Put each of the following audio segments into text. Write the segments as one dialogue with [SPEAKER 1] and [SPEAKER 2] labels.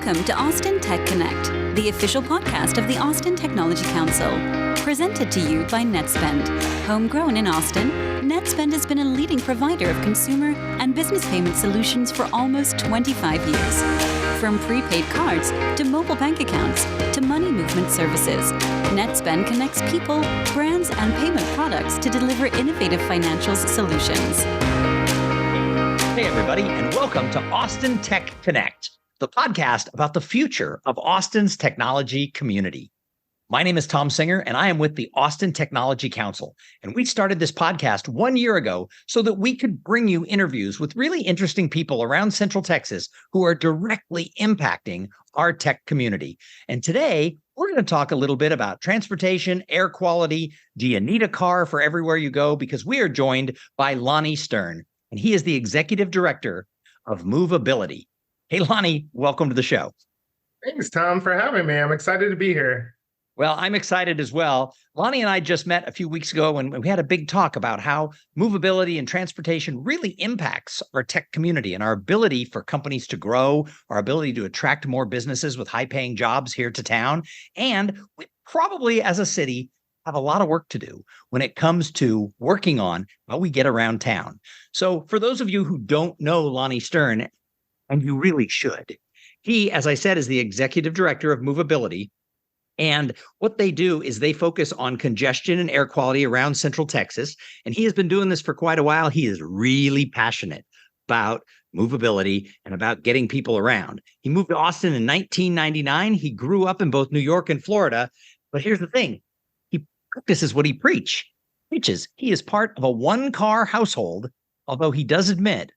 [SPEAKER 1] Welcome to Austin Tech Connect, the official podcast of the Austin Technology Council. Presented to you by Netspend. Homegrown in Austin, Netspend has been a leading provider of consumer and business payment solutions for almost 25 years. From prepaid cards to mobile bank accounts to money movement services, Netspend connects people, brands, and payment products to deliver innovative financial solutions.
[SPEAKER 2] Hey, everybody, and welcome to Austin Tech Connect, the podcast about the future of Austin's technology community. My name is Thom Singer, and I am with the Austin Technology Council. And we started this podcast 1 year ago so that we could bring you interviews with really interesting people around Central Texas who are directly impacting our tech community. And today, we're going to talk a little bit about transportation, air quality. Do you need a car for everywhere you go? Because we are joined by Lonny Stern, and he is the Executive Director of Movability. Hey, Lonny, welcome to the show.
[SPEAKER 3] Thanks, Tom, for having me. I'm excited to be here.
[SPEAKER 2] Well, I'm excited as well. Lonny and I just met a few weeks ago, and we had a big talk about how movability and transportation really impacts our tech community and our ability for companies to grow, our ability to attract more businesses with high-paying jobs here to town. And we probably, as a city, have a lot of work to do when it comes to working on how we get around town. So for those of you who don't know Lonny Stern, and you really should, he, as I said, is the Executive Director of Movability. And what they do is they focus on congestion and air quality around Central Texas. And he has been doing this for quite a while. He is really passionate about movability and about getting people around. He moved to Austin in 1999. He grew up in both New York and Florida. But here's the thing. He practices what he preaches. He is part of a one-car household, although he does admit,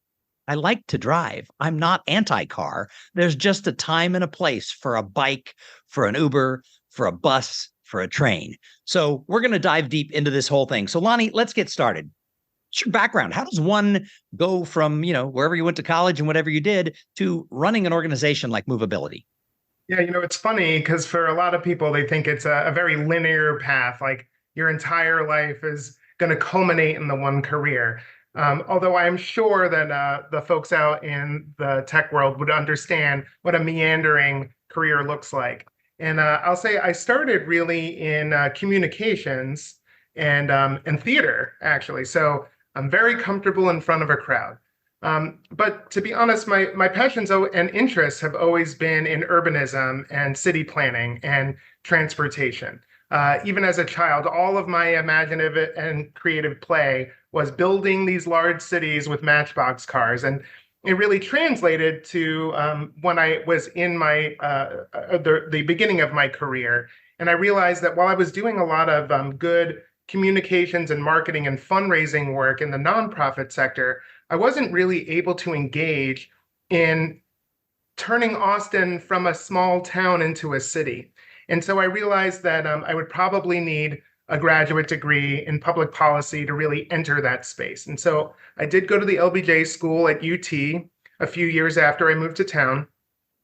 [SPEAKER 2] I like to drive. I'm not anti-car. There's just a time and a place for a bike, for an Uber, for a bus, for a train. So we're going to dive deep into this whole thing. So Lonny, let's get started. What's your background? How does one go from, wherever you went to college and whatever you did to running an organization like Movability?
[SPEAKER 3] Yeah, it's funny because for a lot of people, they think it's a very linear path, like your entire life is going to culminate in the one career. Although I'm sure that the folks out in the tech world would understand what a meandering career looks like. And I'll say I started really in communications and theater, actually. So I'm very comfortable in front of a crowd. But to be honest, my passions and interests have always been in urbanism and city planning and transportation. Even as a child, all of my imaginative and creative play was building these large cities with matchbox cars. And it really translated to when I was in my the beginning of my career. And I realized that while I was doing a lot of good communications and marketing and fundraising work in the nonprofit sector, I wasn't really able to engage in turning Austin from a small town into a city. And so I realized that I would probably need a graduate degree in public policy to really enter that space. And so I did go to the LBJ school at UT a few years after I moved to town.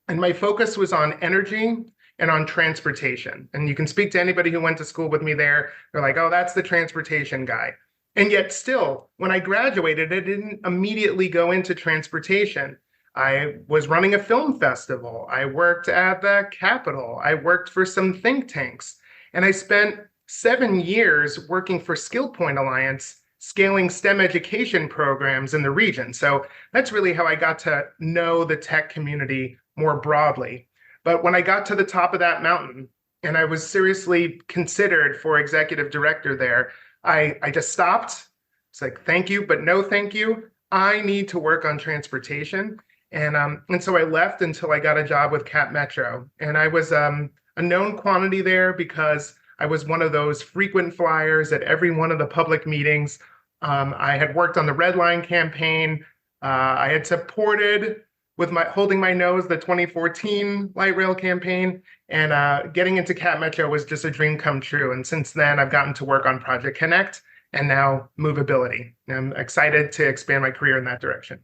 [SPEAKER 3] And my focus was on energy and on transportation. And you can speak to anybody who went to school with me there. They're like, oh, that's the transportation guy. And yet still, when I graduated, I didn't immediately go into transportation. I was running a film festival. I worked at the Capitol. I worked for some think tanks. And I spent 7 years working for Skillpoint Alliance, scaling STEM education programs in the region. So that's really how I got to know the tech community more broadly. But when I got to the top of that mountain and I was seriously considered for executive director there, I just stopped. It's like, thank you, but no thank you. I need to work on transportation. And so I left until I got a job with Cap Metro. And I was a known quantity there because I was one of those frequent flyers at every one of the public meetings. I had worked on the Red Line campaign. I had supported with holding my nose the 2014 light rail campaign. And getting into Cap Metro was just a dream come true. And since then, I've gotten to work on Project Connect and now Movability. I'm excited to expand my career in that direction.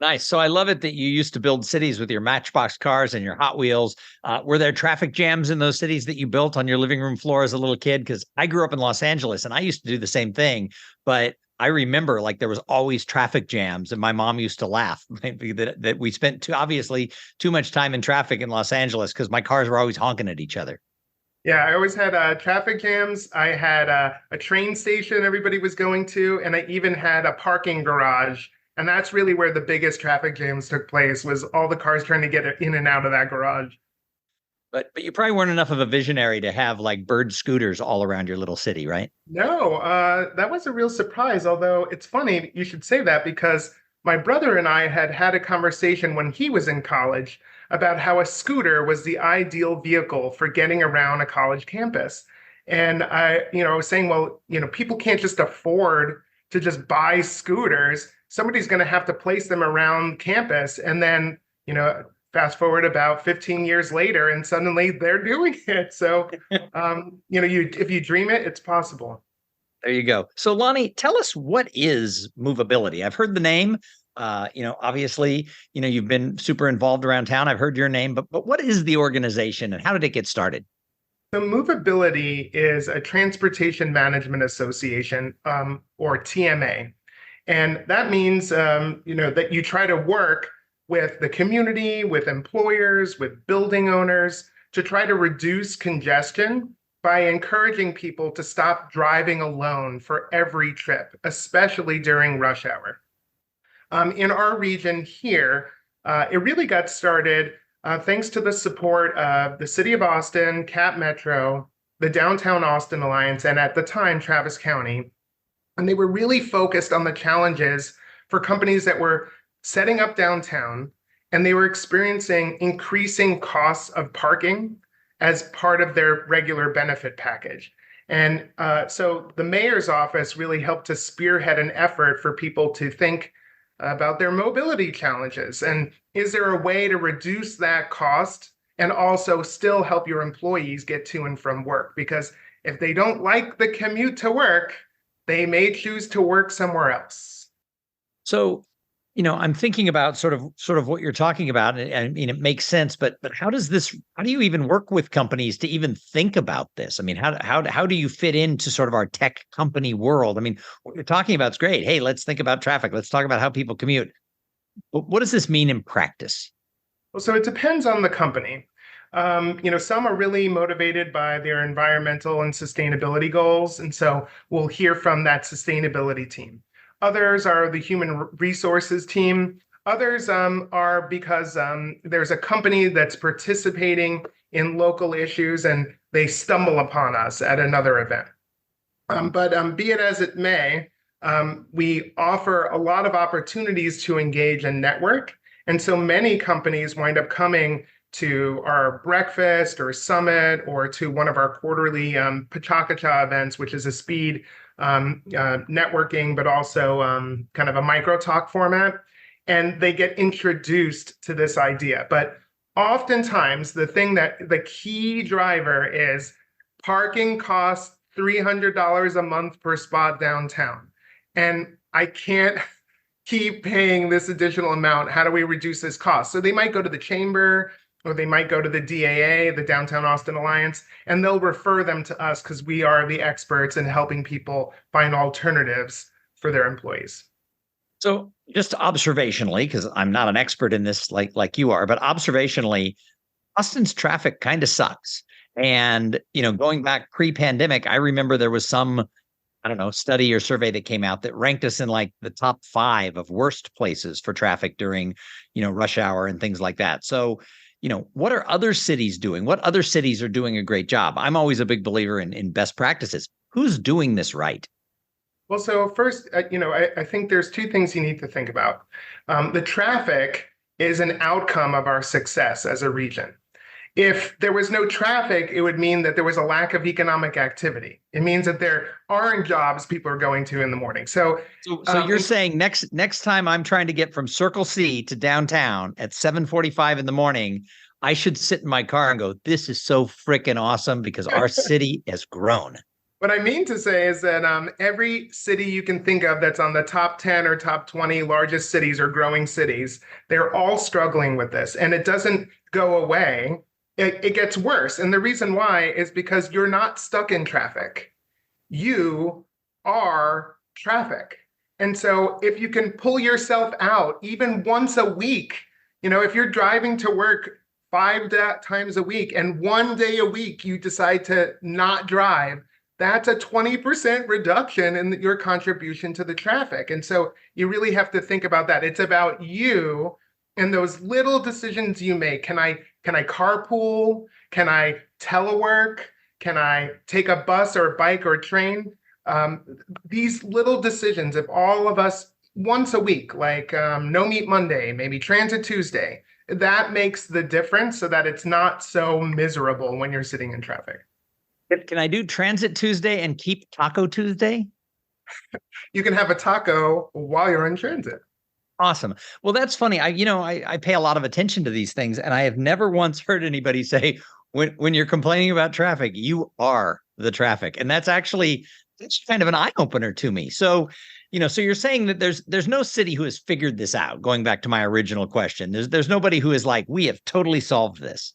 [SPEAKER 2] Nice. So I love it that you used to build cities with your Matchbox cars and your Hot Wheels. Were there traffic jams in those cities that you built on your living room floor as a little kid? Because I grew up in Los Angeles and I used to do the same thing. But I remember like there was always traffic jams, and my mom used to laugh that we spent obviously too much time in traffic in Los Angeles because my cars were always honking at each other.
[SPEAKER 3] Yeah, I always had traffic jams. I had a train station everybody was going to, and I even had a parking garage. And that's really where the biggest traffic jams took place, was all the cars trying to get in and out of that garage.
[SPEAKER 2] But you probably weren't enough of a visionary to have like bird scooters all around your little city, right?
[SPEAKER 3] No, that was a real surprise. Although it's funny you should say that, because my brother and I had had a conversation when he was in college about how a scooter was the ideal vehicle for getting around a college campus. And I was saying, well, people can't just afford to just buy scooters. Somebody's going to have to place them around campus. And then, fast forward about 15 years later, and suddenly they're doing it. So, if you dream it, it's possible.
[SPEAKER 2] There you go. So, Lonny, tell us, what is Movability? I've heard the name. Obviously, you've been super involved around town. I've heard your name, but what is the organization and how did it get started?
[SPEAKER 3] So Movability is a Transportation Management Association, or TMA. And that means, that you try to work with the community, with employers, with building owners to try to reduce congestion by encouraging people to stop driving alone for every trip, especially during rush hour. In our region here, it really got started thanks to the support of the City of Austin, Cap Metro, the Downtown Austin Alliance, and at the time, Travis County. And they were really focused on the challenges for companies that were setting up downtown, and they were experiencing increasing costs of parking as part of their regular benefit package. And so the mayor's office really helped to spearhead an effort for people to think about their mobility challenges. And is there a way to reduce that cost and also still help your employees get to and from work? Because if they don't like the commute to work, they may choose to work somewhere else.
[SPEAKER 2] So, I'm thinking about sort of what you're talking about, and I mean, it makes sense, but how do you even work with companies to even think about this? I mean, how do you fit into sort of our tech company world? I mean, what you're talking about is great. Hey, let's think about traffic. Let's talk about how people commute. But what does this mean in practice?
[SPEAKER 3] Well, so it depends on the company. Some are really motivated by their environmental and sustainability goals. And so we'll hear from that sustainability team. Others are the human resources team. Others are because there's a company that's participating in local issues and they stumble upon us at another event. But be it as it may, we offer a lot of opportunities to engage and network. And so many companies wind up coming to our breakfast or summit or to one of our quarterly Pachacacha events, which is a speed networking, but also kind of a micro talk format. And they get introduced to this idea. But oftentimes, the key driver is parking costs $300 a month per spot downtown. And I can't keep paying this additional amount. How do we reduce this cost? So they might go to the chamber, or they might go to the DAA, the Downtown Austin Alliance, and they'll refer them to us because we are the experts in helping people find alternatives for their employees.
[SPEAKER 2] So just observationally, because I'm not an expert in this like you are, but observationally, Austin's traffic kind of sucks. And, going back pre-pandemic, I remember there was some, study or survey that came out that ranked us in like the top 5 of worst places for traffic during, rush hour and things like that. So, what are other cities doing? What other cities are doing a great job? I'm always a big believer in best practices. Who's doing this right?
[SPEAKER 3] Well, so first, I think there's 2 things you need to think about. The traffic is an outcome of our success as a region. If there was no traffic, it would mean that there was a lack of economic activity. It means that there aren't jobs people are going to in the morning. So
[SPEAKER 2] you're saying next time I'm trying to get from Circle C to downtown at 7:45 in the morning, I should sit in my car and go, this is so freaking awesome because our city has grown.
[SPEAKER 3] What I mean to say is that every city you can think of that's on the top 10 or top 20 largest cities or growing cities, they're all struggling with this. And it doesn't go away. It gets worse. And the reason why is because you're not stuck in traffic. You are traffic. And so if you can pull yourself out even once a week, if you're driving to work 5 times a week and 1 day a week you decide to not drive, that's a 20% reduction in your contribution to the traffic. And so you really have to think about that. It's about you and those little decisions you make. Can I carpool? Can I telework? Can I take a bus or bike or train? These little decisions, if all of us once a week, like no meet Monday, maybe transit Tuesday, that makes the difference so that it's not so miserable when you're sitting in traffic.
[SPEAKER 2] Can I do transit Tuesday and keep Taco Tuesday?
[SPEAKER 3] You can have a taco while you're in transit.
[SPEAKER 2] Awesome. Well, that's funny. I pay a lot of attention to these things, and I have never once heard anybody say, when you're complaining about traffic, you are the traffic. And that's kind of an eye opener to me. So, so you're saying that there's no city who has figured this out. Going back to my original question, there's nobody who is like, we have totally solved this.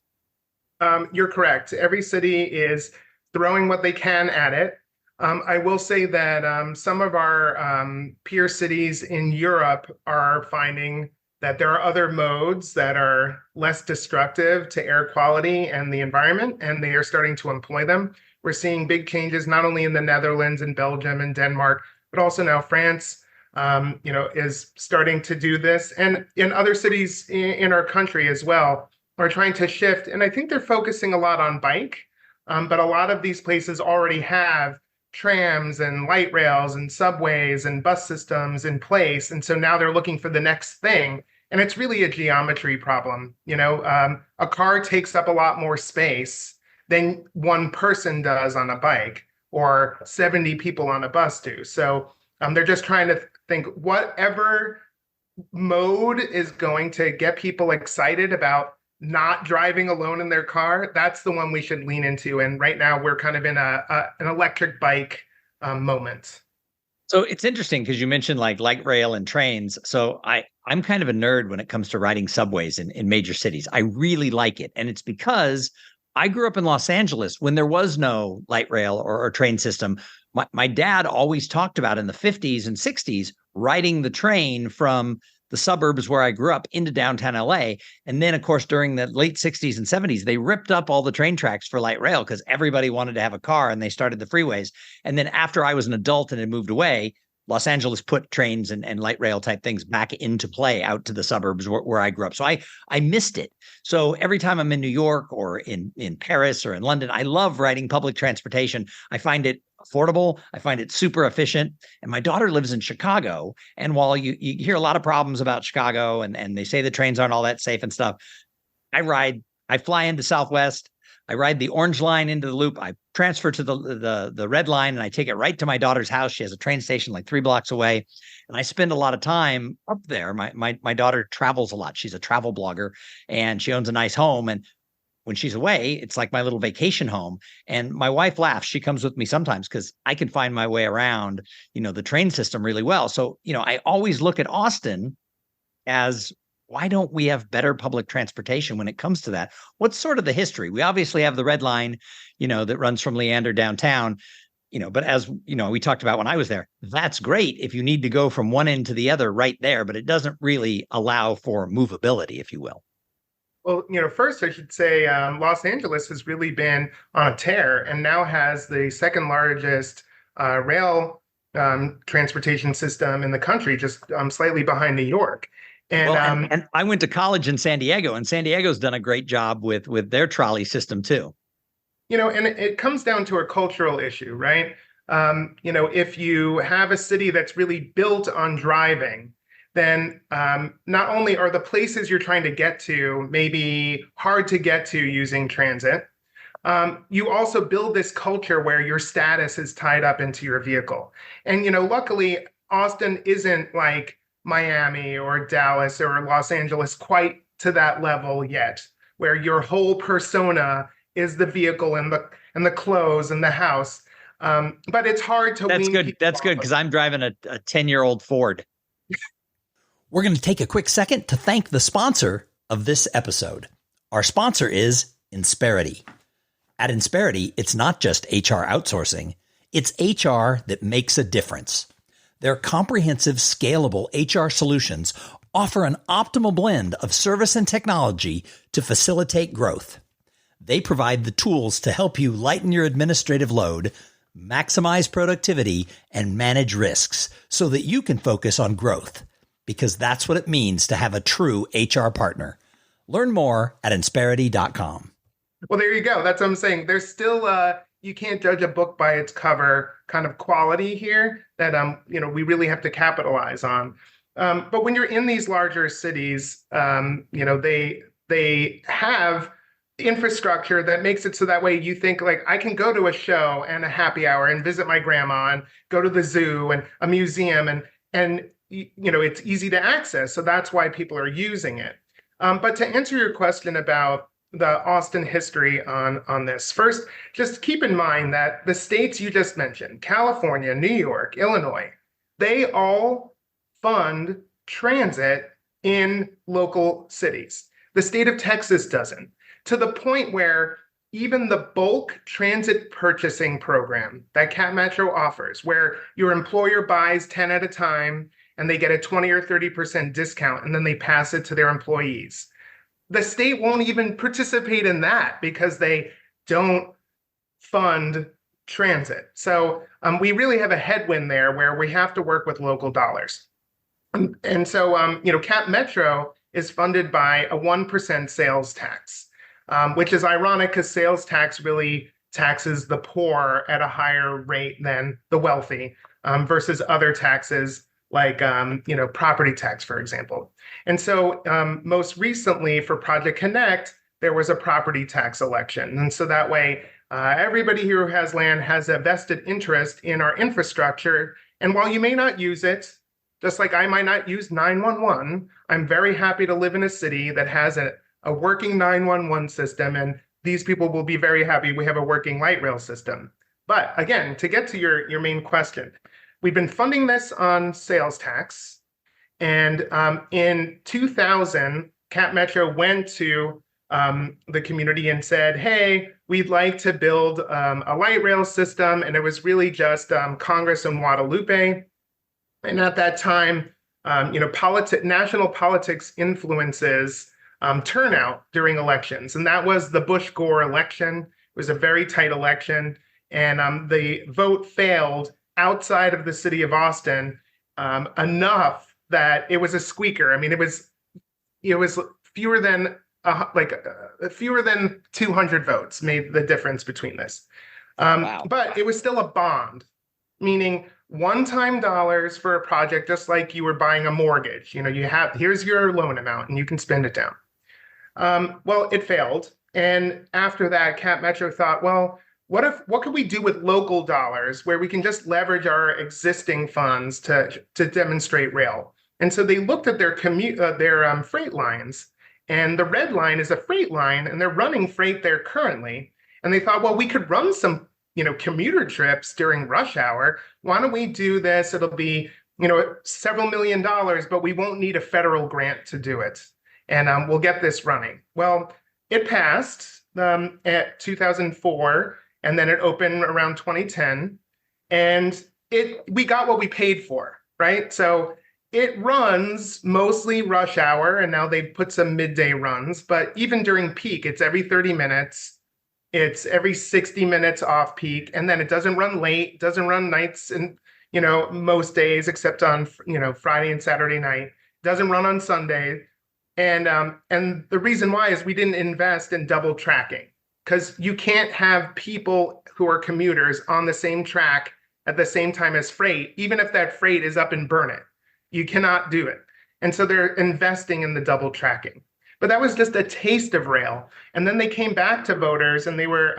[SPEAKER 3] You're correct. Every city is throwing what they can at it. I will say that some of our peer cities in Europe are finding that there are other modes that are less destructive to air quality and the environment, and they are starting to employ them. We're seeing big changes not only in the Netherlands and Belgium and Denmark, but also now France, is starting to do this. And in other cities in our country as well are trying to shift. And I think they're focusing a lot on bike, but a lot of these places already have trams and light rails and subways and bus systems in place. And so now they're looking for the next thing. And it's really a geometry problem. A car takes up a lot more space than one person does on a bike or 70 people on a bus do. So they're just trying to think whatever mode is going to get people excited about not driving alone in their car, that's the one we should lean into. And right now we're kind of in an electric bike moment.
[SPEAKER 2] So it's interesting because you mentioned like light rail and trains. So I'm kind of a nerd when it comes to riding subways in major cities. I really like it. And it's because I grew up in Los Angeles when there was no light rail or train system. My dad always talked about in the 50s and 60s riding the train from the suburbs where I grew up into downtown LA. And then, of course, during the late 60s and 70s, they ripped up all the train tracks for light rail because everybody wanted to have a car and they started the freeways. And then after I was an adult and had moved away, Los Angeles put trains and light rail type things back into play out to the suburbs where I grew up. So I missed it. So every time I'm in New York or in Paris or in London, I love riding public transportation. I find it affordable. I find it super efficient. And my daughter lives in Chicago. And while you hear a lot of problems about Chicago and they say the trains aren't all that safe and stuff, I fly into Southwest. I ride the orange line into the loop. I transfer to the red line and I take it right to my daughter's house. She has a train station like 3 blocks away. And I spend a lot of time up there. My daughter travels a lot. She's a travel blogger and she owns a nice home. And when she's away, it's like my little vacation home. And my wife laughs. She comes with me sometimes because I can find my way around, the train system really well. So, I always look at Austin as, why don't we have better public transportation when it comes to that? What's sort of the history? We obviously have the red line, that runs from Leander downtown, but as we talked about when I was there, that's great if you need to go from one end to the other right there, but it doesn't really allow for movability, if you will.
[SPEAKER 3] Well, first I should say Los Angeles has really been on a tear and now has the second largest rail transportation system in the country, just slightly behind New York.
[SPEAKER 2] And I went to college in San Diego, and San Diego's done a great job with their trolley system too.
[SPEAKER 3] And it comes down to a cultural issue, right? If you have a city that's really built on driving, then not only are the places you're trying to get to maybe hard to get to using transit, you also build this culture where your status is tied up into your vehicle. And, luckily, Austin isn't like Miami or Dallas or Los Angeles quite to that level yet, where your whole persona is the vehicle and the clothes and the house. But it's hard to.
[SPEAKER 2] That's good. That's good because I'm driving a 10-year-old Ford. We're going to take a quick second to thank the sponsor of this episode. Our sponsor is Insperity. At Insperity, it's not just HR outsourcing; it's HR that makes a difference.
[SPEAKER 4] Their comprehensive, scalable HR solutions offer an optimal blend of service and technology to facilitate growth. They provide the tools to help you lighten your administrative load, maximize productivity, and manage risks so that you can focus on growth, because that's what it means to have a true HR partner. Learn more at Insperity.com.
[SPEAKER 3] Well, there you go. That's what I'm saying. There's still you can't judge a book by its cover kind of quality here that we really have to capitalize on. But when you're in these larger cities, they have infrastructure that makes it so that way you think like I can go to a show and a happy hour and visit my grandma and go to the zoo and a museum and it's easy to access. So that's why people are using it. But to answer your question about the Austin history on this, first, just keep in mind that the states you just mentioned, California, New York, Illinois, they all fund transit in local cities. The state of Texas doesn't, to the point where even the bulk transit purchasing program that Cap Metro offers, where your employer buys 10 at a time and they get a 20 or 30% discount and then they pass it to their employees. The state won't even participate in that because they don't fund transit. So we really have a headwind there where we have to work with local dollars. And so, Cap Metro is funded by a 1% sales tax, which is ironic because sales tax really taxes the poor at a higher rate than the wealthy versus other taxes like, property tax, for example. And so most recently for Project Connect, there was a property tax election. And so that way, everybody here who has land has a vested interest in our infrastructure. And while you may not use it, just like I might not use 911, I'm very happy to live in a city that has a working 911 system. And these people will be very happy we have a working light rail system. But again, to get to your main question, we've been funding this on sales tax. And in 2000, Cap Metro went to the community and said, hey, we'd like to build a light rail system. And it was really just Congress and Guadalupe. And at that time, national politics influences turnout during elections. And that was the Bush-Gore election. It was a very tight election. And the vote failed outside of the city of Austin enough that it was a squeaker. I mean, it was fewer than 200 votes made the difference between this.
[SPEAKER 2] Wow.
[SPEAKER 3] But it was still a bond, meaning one-time dollars for a project, just like you were buying a mortgage. Here's your loan amount and you can spend it down. Well, it failed. And after that, Cap Metro thought, well, what could we do with local dollars where we can just leverage our existing funds to demonstrate rail? And so they looked at their freight lines, and the red line is a freight line, and they're running freight there currently. And they thought, well, we could run some, commuter trips during rush hour. Why don't we do this? It'll be, several $1 million, but we won't need a federal grant to do it. And we'll get this running. Well, it passed at 2004. And then it opened around 2010, and we got what we paid for, right? So it runs mostly rush hour, and now they put some midday runs, but even during peak, it's every 30 minutes. It's every 60 minutes off peak, and then it doesn't run late, doesn't run nights and, most days except on, Friday and Saturday night, doesn't run on Sunday. And the reason why is we didn't invest in double tracking. Because you can't have people who are commuters on the same track at the same time as freight, even if that freight is up in Burnett. You cannot do it. And so they're investing in the double tracking. But that was just a taste of rail. And then they came back to voters and they were,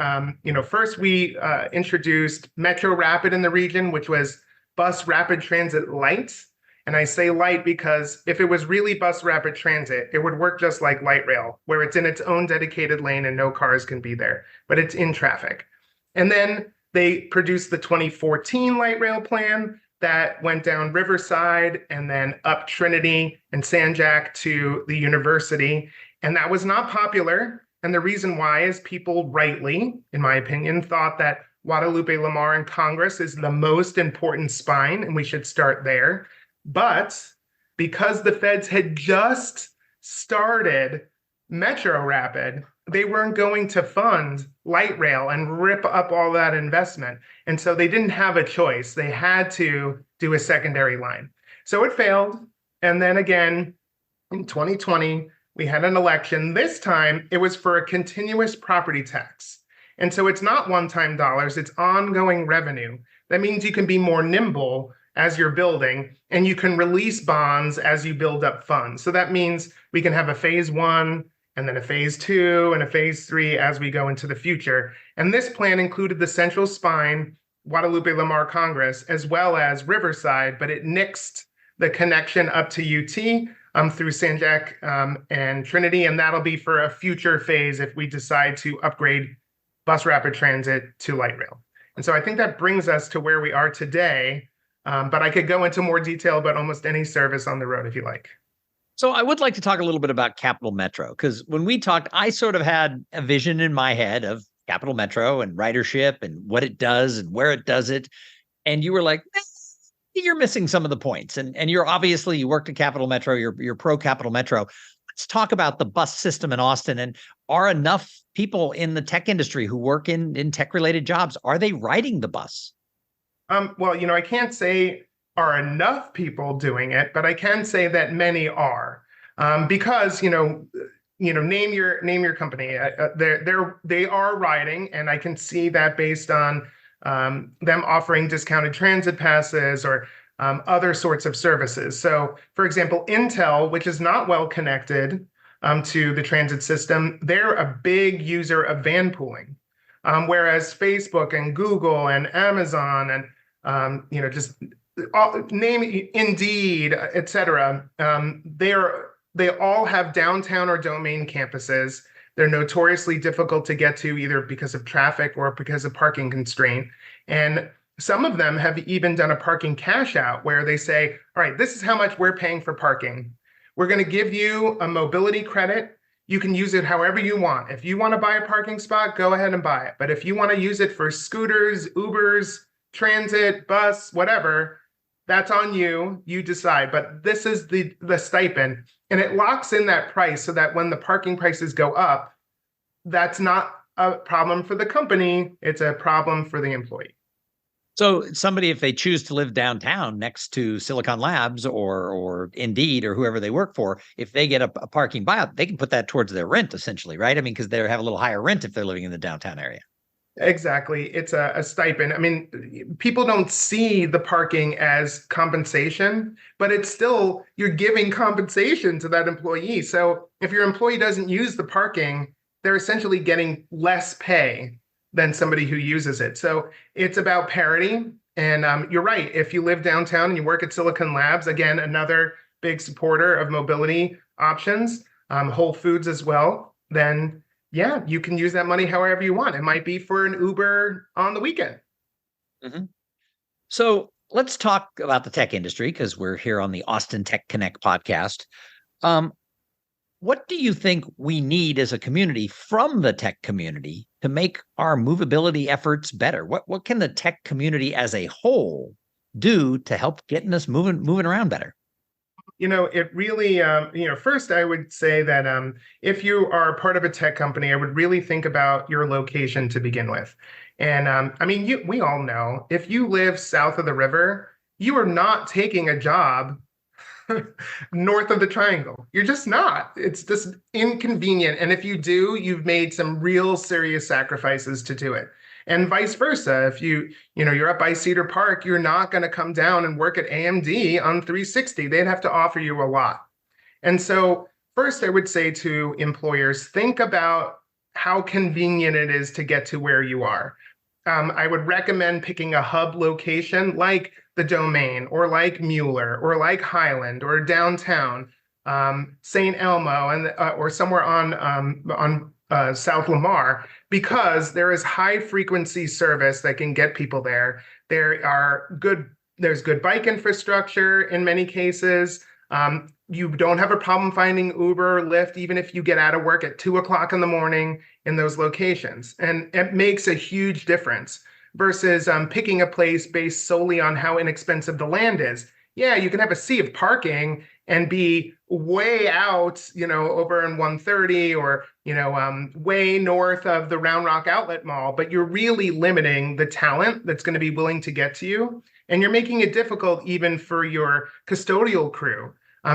[SPEAKER 3] first we introduced MetroRapid in the region, which was bus rapid transit light. And I say light because if it was really bus rapid transit, it would work just like light rail, where it's in its own dedicated lane and no cars can be there, but it's in traffic. And then they produced the 2014 light rail plan that went down Riverside and then up Trinity and Sanjak to the university. And that was not popular. And the reason why is people rightly, in my opinion, thought that Guadalupe, Lamar, and Congress is the most important spine, and we should start there. But because the feds had just started MetroRapid, they weren't going to fund light rail and rip up all that investment. And so they didn't have a choice. They had to do a secondary line. So it failed. And then again, in 2020, we had an election. This time, it was for a continuous property tax. And so it's not one-time dollars, it's ongoing revenue. That means you can be more nimble as you're building, and you can release bonds as you build up funds. So that means we can have a phase one, and then a phase two, and a phase three as we go into the future. And this plan included the Central Spine, Guadalupe, Lamar, Congress, as well as Riverside, but it nixed the connection up to UT through San Jac and Trinity, and that'll be for a future phase if we decide to upgrade bus rapid transit to light rail. And so I think that brings us to where we are today, but I could go into more detail about almost any service on the road if you like.
[SPEAKER 2] So I would like to talk a little bit about Capital Metro, because when we talked, I sort of had a vision in my head of Capital Metro and ridership and what it does and where it does it. And you were like, you're missing some of the points. And you're obviously, you worked at Capital Metro, you're pro Capital Metro. Let's talk about the bus system in Austin. And are enough people in the tech industry who work in tech-related jobs, are they riding the bus?
[SPEAKER 3] Well, I can't say are enough people doing it, but I can say that many are, because name your company. They are riding, and I can see that based on them offering discounted transit passes or other sorts of services. So, for example, Intel, which is not well connected to the transit system, they're a big user of van pooling, whereas Facebook and Google and Amazon and name Indeed, et cetera, they all have downtown or domain campuses. They're notoriously difficult to get to either because of traffic or because of parking constraint. And some of them have even done a parking cash out where they say, all right, this is how much we're paying for parking. We're going to give you a mobility credit. You can use it however you want. If you want to buy a parking spot, go ahead and buy it. But if you want to use it for scooters, Ubers, transit, bus, whatever, that's on you. You decide. But this is the stipend. And it locks in that price so that when the parking prices go up, that's not a problem for the company. It's a problem for the employee.
[SPEAKER 2] So somebody, if they choose to live downtown next to Silicon Labs or Indeed or whoever they work for, if they get a parking buyout, they can put that towards their rent essentially, right? I mean, because they have a little higher rent if they're living in the downtown area.
[SPEAKER 3] Exactly. It's a stipend. I mean, people don't see the parking as compensation, but it's still, you're giving compensation to that employee. So if your employee doesn't use the parking, they're essentially getting less pay than somebody who uses it. So it's about parity. And you're right. If you live downtown and you work at Silicon Labs, again, another big supporter of mobility options, Whole Foods as well, then yeah, you can use that money however you want. It might be for an Uber on the weekend.
[SPEAKER 2] Mm-hmm. So let's talk about the tech industry because we're here on the Austin Tech Connect podcast. What do you think we need as a community from the tech community to make our movability efforts better? What can the tech community as a whole do to help getting us moving around better?
[SPEAKER 3] It really, first I would say that if you are part of a tech company, I would really think about your location to begin with. And we all know if you live south of the river, you are not taking a job north of the triangle. You're just not. It's just inconvenient. And if you do, you've made some real serious sacrifices to do it. And vice versa. If you're up by Cedar Park, you're not going to come down and work at AMD on 360. They'd have to offer you a lot. And so first, I would say to employers, think about how convenient it is to get to where you are. I would recommend picking a hub location like the Domain or like Mueller or like Highland or downtown, St. Elmo, and or somewhere on South Lamar, because there is high frequency service that can get people there. There's good bike infrastructure in many cases. You don't have a problem finding Uber or Lyft, even if you get out of work at 2 o'clock in the morning in those locations. And it makes a huge difference. versus picking a place based solely on how inexpensive the land is. Yeah, you can have a sea of parking and be way out, over in 130 or, way north of the Round Rock Outlet Mall, but you're really limiting the talent that's going to be willing to get to you. And you're making it difficult even for your custodial crew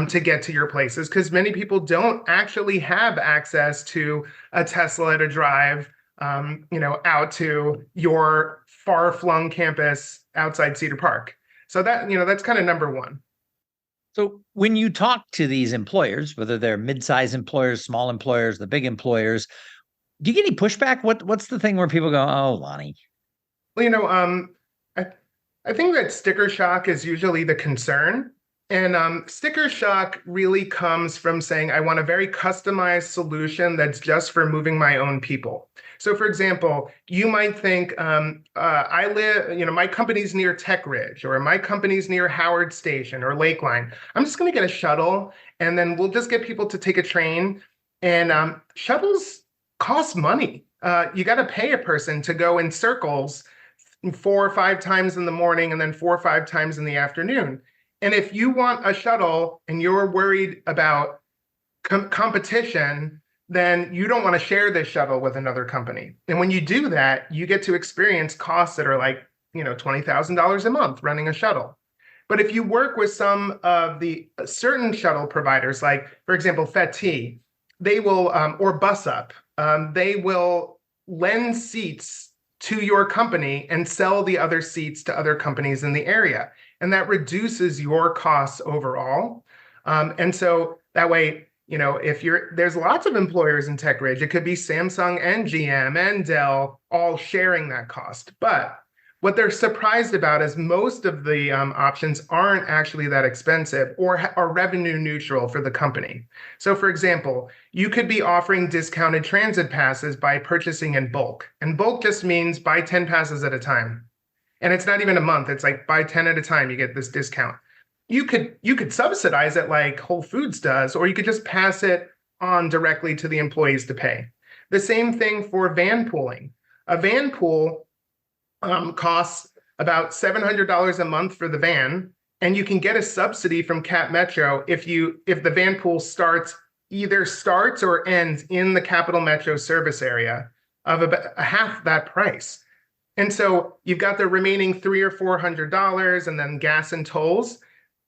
[SPEAKER 3] to get to your places, because many people don't actually have access to a Tesla to drive, out to your far-flung campus outside Cedar Park. So that's kind of number one.
[SPEAKER 2] So when you talk to these employers, whether they're mid-sized employers, small employers, the big employers, do you get any pushback? What's the thing where people go, "Oh, Lonny"?
[SPEAKER 3] Well, I think that sticker shock is usually the concern. And sticker shock really comes from saying, I want a very customized solution that's just for moving my own people. So for example, you might think, I live, my company's near Tech Ridge, or my company's near Howard Station or Lakeline. I'm just going to get a shuttle, and then we'll just get people to take a train. And shuttles cost money. You got to pay a person to go in circles 4 or 5 times in the morning and then 4 or 5 times in the afternoon. And if you want a shuttle and you're worried about competition, then you don't want to share this shuttle with another company. And when you do that, you get to experience costs that are like, $20,000 a month running a shuttle. But if you work with some of the certain shuttle providers, like, for example, FET, they will, or Bus Up, they will lend seats to your company and sell the other seats to other companies in the area. And that reduces your costs overall. And so that way, there's lots of employers in Tech Ridge. It could be Samsung and GM and Dell all sharing that cost. But what they're surprised about is most of the options aren't actually that expensive or are revenue neutral for the company. So for example, you could be offering discounted transit passes by purchasing in bulk. And bulk just means buy 10 passes at a time. And it's not even a month. It's like buy 10 at a time, you get this discount. You could subsidize it like Whole Foods does, or you could just pass it on directly to the employees to pay. The same thing for van pooling. A van pool costs about $700 a month for the van, and you can get a subsidy from Cap Metro if the van pool either starts or ends in the Capital Metro service area of about half that price. And so you've got the remaining $300 or $400 and then gas and tolls.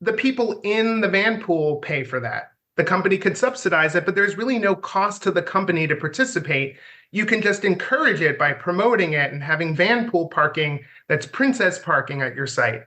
[SPEAKER 3] The people in the van pool pay for that. The company could subsidize it, but there's really no cost to the company to participate. You can just encourage it by promoting it and having van pool parking that's princess parking at your site.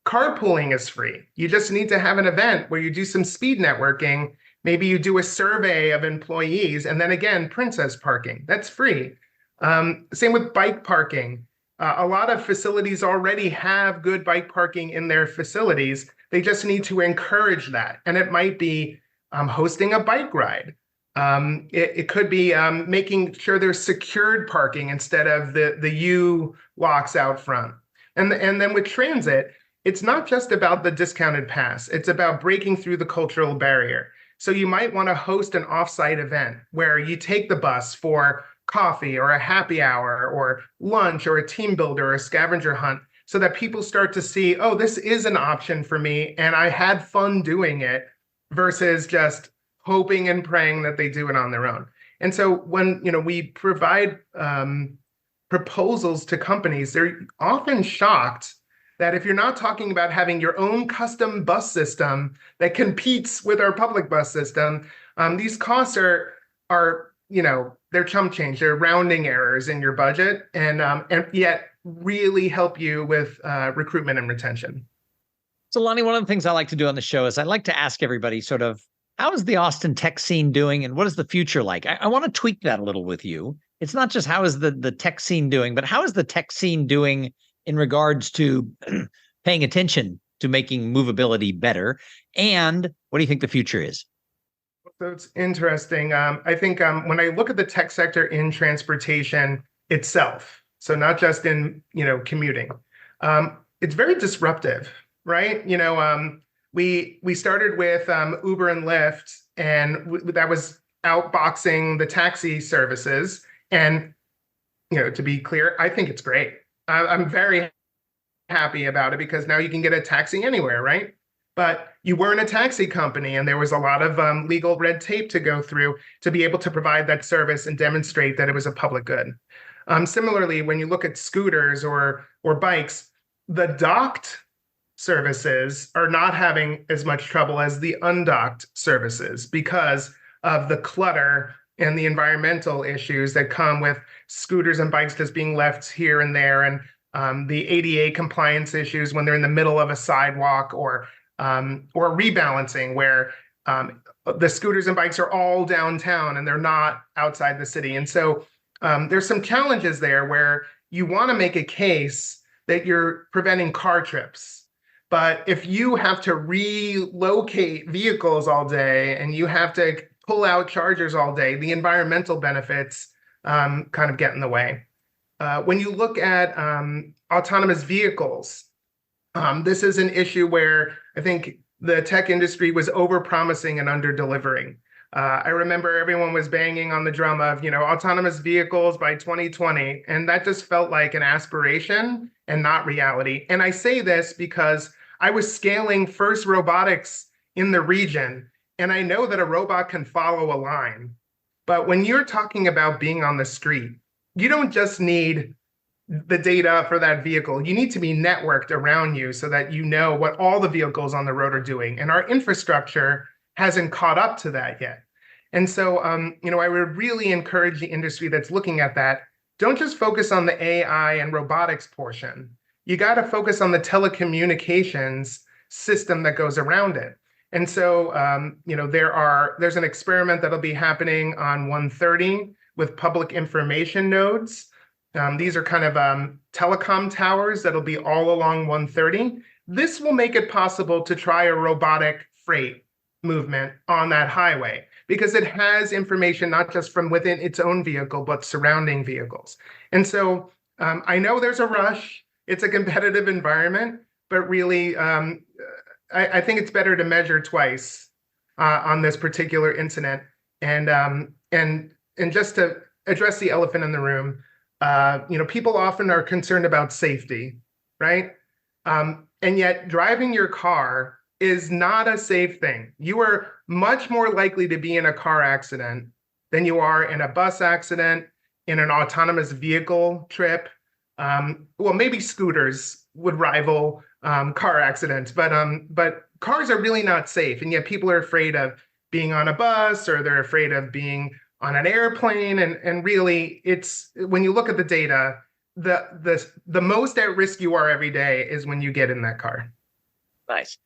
[SPEAKER 3] Carpooling is free. You just need to have an event where you do some speed networking. Maybe you do a survey of employees, and then again, princess parking. That's free. Same with bike parking. A lot of facilities already have good bike parking in their facilities. They just need to encourage that. And it might be hosting a bike ride. It could be making sure there's secured parking instead of the U locks out front. And then with transit, it's not just about the discounted pass. It's about breaking through the cultural barrier. So you might want to host an offsite event where you take the bus for coffee or a happy hour or lunch or a team builder or a scavenger hunt, so that people start to see, oh, this is an option for me and I had fun doing it, versus just hoping and praying that they do it on their own. And so when we provide proposals to companies, they're often shocked that if you're not talking about having your own custom bus system that competes with our public bus system, these costs are they're chump change, they're rounding errors in your budget, and yet really help you with recruitment and retention.
[SPEAKER 2] So Lonny, one of the things I like to do on the show is I like to ask everybody sort of, how is the Austin tech scene doing and what is the future like? I want to tweak that a little with you. It's not just how is the tech scene doing, but how is the tech scene doing in regards to paying attention to making movability better? And what do you think the future is?
[SPEAKER 3] So it's interesting. I think when I look at the tech sector in transportation itself, so not just in commuting, it's very disruptive, right? We started with Uber and Lyft, and that was outboxing the taxi services. And to be clear, I think it's great. I'm very happy about it because now you can get a taxi anywhere, right? But you weren't a taxi company, and there was a lot of legal red tape to go through to be able to provide that service and demonstrate that it was a public good. Similarly, when you look at scooters or bikes, the docked services are not having as much trouble as the undocked services because of the clutter and the environmental issues that come with scooters and bikes just being left here and there, and the ADA compliance issues when they're in the middle of a sidewalk, or rebalancing where the scooters and bikes are all downtown and they're not outside the city. And so there's some challenges there where you want to make a case that you're preventing car trips. But if you have to relocate vehicles all day and you have to pull out chargers all day, the environmental benefits kind of get in the way. When you look at autonomous vehicles, this is an issue where I think the tech industry was over-promising and under-delivering. I remember everyone was banging on the drum of, autonomous vehicles by 2020, and that just felt like an aspiration and not reality. And I say this because I was scaling FIRST Robotics in the region, and I know that a robot can follow a line. But when you're talking about being on the street, you don't just need the data for that vehicle. You need to be networked around you so that you know what all the vehicles on the road are doing. And our infrastructure hasn't caught up to that yet. And so, I would really encourage the industry that's looking at that, don't just focus on the AI and robotics portion. You got to focus on the telecommunications system that goes around it. And so, there's an experiment that'll be happening on 130 with public information nodes. These are kind of telecom towers that'll be all along 130. This will make it possible to try a robotic freight movement on that highway because it has information not just from within its own vehicle, but surrounding vehicles. And so I know there's a rush. It's a competitive environment, but really, I think it's better to measure twice on this particular incident. And just to address the elephant in the room, people often are concerned about safety, right? And yet driving your car is not a safe thing. You are much more likely to be in a car accident than you are in a bus accident, in an autonomous vehicle trip. Maybe scooters would rival car accidents, but cars are really not safe. And yet people are afraid of being on a bus, or they're afraid of being on an airplane. And really, it's when you look at the data, the most at risk you are every day is when you get in that car.
[SPEAKER 2] Nice.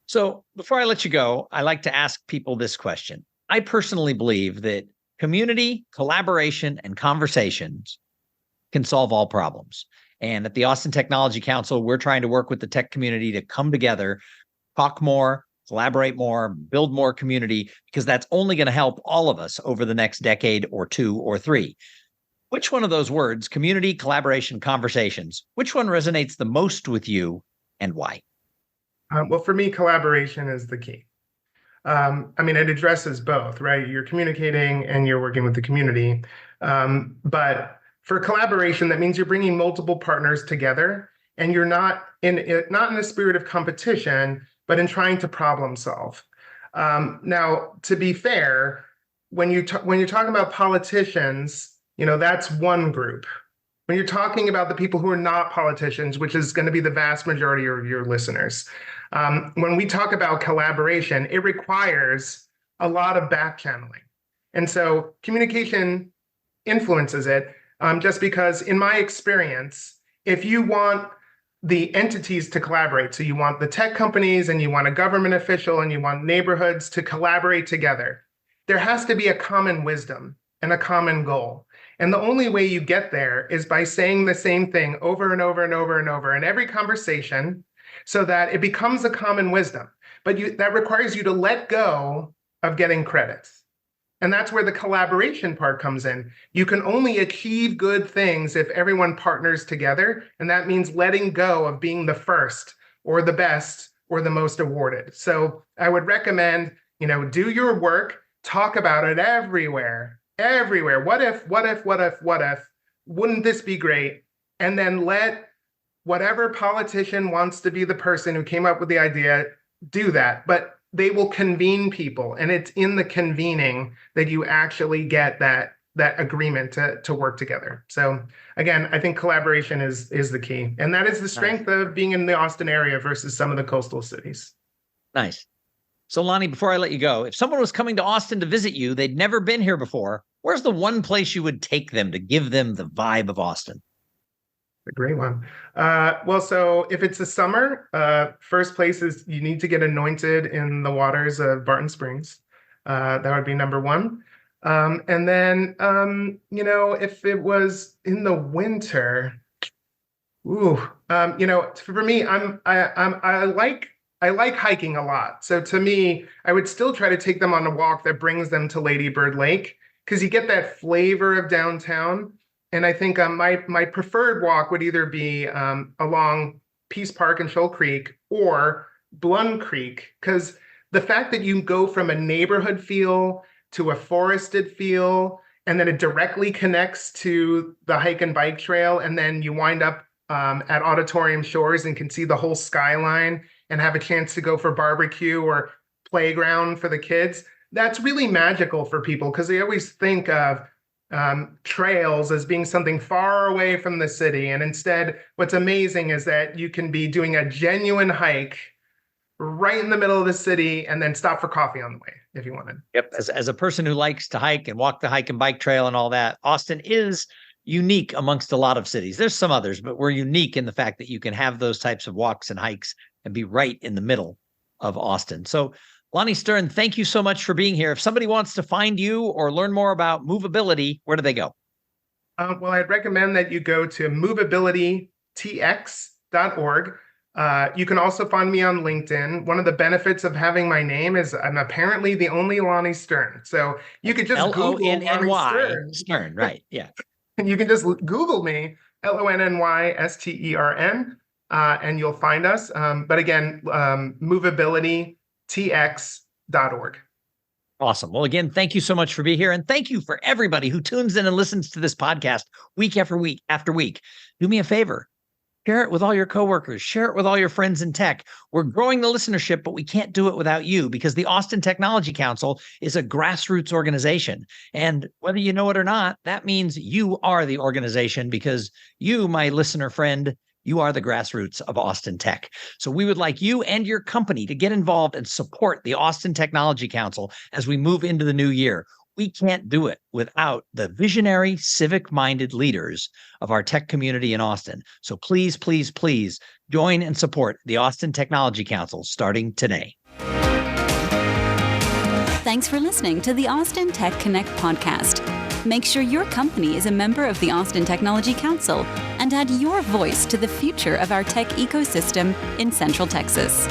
[SPEAKER 2] So before I let you go, I like to ask people this question. I personally believe that community, collaboration, and conversations can solve all problems. And at the Austin Technology Council, we're trying to work with the tech community to come together, talk more, collaborate more, build more community, because that's only going to help all of us over the next decade or 2 or 3. Which one of those words, community, collaboration, conversations, which one resonates the most with you and why?
[SPEAKER 3] For me, collaboration is the key. It addresses both, right? You're communicating and you're working with the community. But for collaboration, that means you're bringing multiple partners together, and you're not in a spirit of competition, but in trying to problem solve. Now, to be fair, when you're talking about politicians, that's one group. When you're talking about the people who are not politicians, which is going to be the vast majority of your listeners, when we talk about collaboration, it requires a lot of back channeling. And so communication influences it, just because in my experience, if you want the entities to collaborate, so you want the tech companies and you want a government official and you want neighborhoods to collaborate together, there has to be a common wisdom and a common goal. And the only way you get there is by saying the same thing over and over and over and over in every conversation, so that it becomes a common wisdom. But that requires you to let go of getting credits. And that's where the collaboration part comes in. You can only achieve good things if everyone partners together. And that means letting go of being the first or the best or the most awarded. So I would recommend, do your work, talk about it everywhere. What if, wouldn't this be great? And then let whatever politician wants to be the person who came up with the idea, do that. But they will convene people, and it's in the convening that you actually get that agreement to work together. So again, I think collaboration is the key. And that is the strength of being in the Austin area versus some of the coastal cities.
[SPEAKER 2] Nice. So Lonny, before I let you go, if someone was coming to Austin to visit you, they'd never been here before, where's the one place you would take them to give them the vibe of Austin?
[SPEAKER 3] A great one. Well, so if it's the summer, first place is you need to get anointed in the waters of Barton Springs. That would be number one. And then, if it was in the winter, for me, I like hiking a lot. So to me, I would still try to take them on a walk that brings them to Lady Bird Lake, because you get that flavor of downtown. And I think my preferred walk would either be along Peace Park and Shoal Creek or Blund Creek, because the fact that you go from a neighborhood feel to a forested feel, and then it directly connects to the hike and bike trail, and then you wind up at Auditorium Shores and can see the whole skyline and have a chance to go for barbecue or playground for the kids. That's really magical for people, because they always think of trails as being something far away from the city. And instead, what's amazing is that you can be doing a genuine hike right in the middle of the city and then stop for coffee on the way if you wanted.
[SPEAKER 2] Yep. As a person who likes to hike and walk the hike and bike trail and all that, Austin is unique amongst a lot of cities. There's some others, but we're unique in the fact that you can have those types of walks and hikes and be right in the middle of Austin. So Lonny Stern, thank you so much for being here. If somebody wants to find you or learn more about movability, where do they go?
[SPEAKER 3] Well, I'd recommend that you go to movabilitytx.org. You can also find me on LinkedIn. One of the benefits of having my name is I'm apparently the only Lonny Stern. So you could just Google Lonny
[SPEAKER 2] Stern, right? Yeah.
[SPEAKER 3] You can just Google me, LONNYSTERN, and you'll find us. But again, movabilitytx.org.
[SPEAKER 2] Awesome. Well, again, thank you so much for being here. And thank you for everybody who tunes in and listens to this podcast week after week after week. Do me a favor. Share it with all your coworkers. Share it with all your friends in tech. We're growing the listenership, but we can't do it without you, because the Austin Technology Council is a grassroots organization. And whether you know it or not, that means you are the organization, because you, my listener friend, you are the grassroots of Austin Tech. So we would like you and your company to get involved and support the Austin Technology Council as we move into the new year. We can't do it without the visionary, civic-minded leaders of our tech community in Austin. So please, please, please join and support the Austin Technology Council starting today.
[SPEAKER 1] Thanks for listening to the Austin Tech Connect podcast. Make sure your company is a member of the Austin Technology Council and add your voice to the future of our tech ecosystem in Central Texas.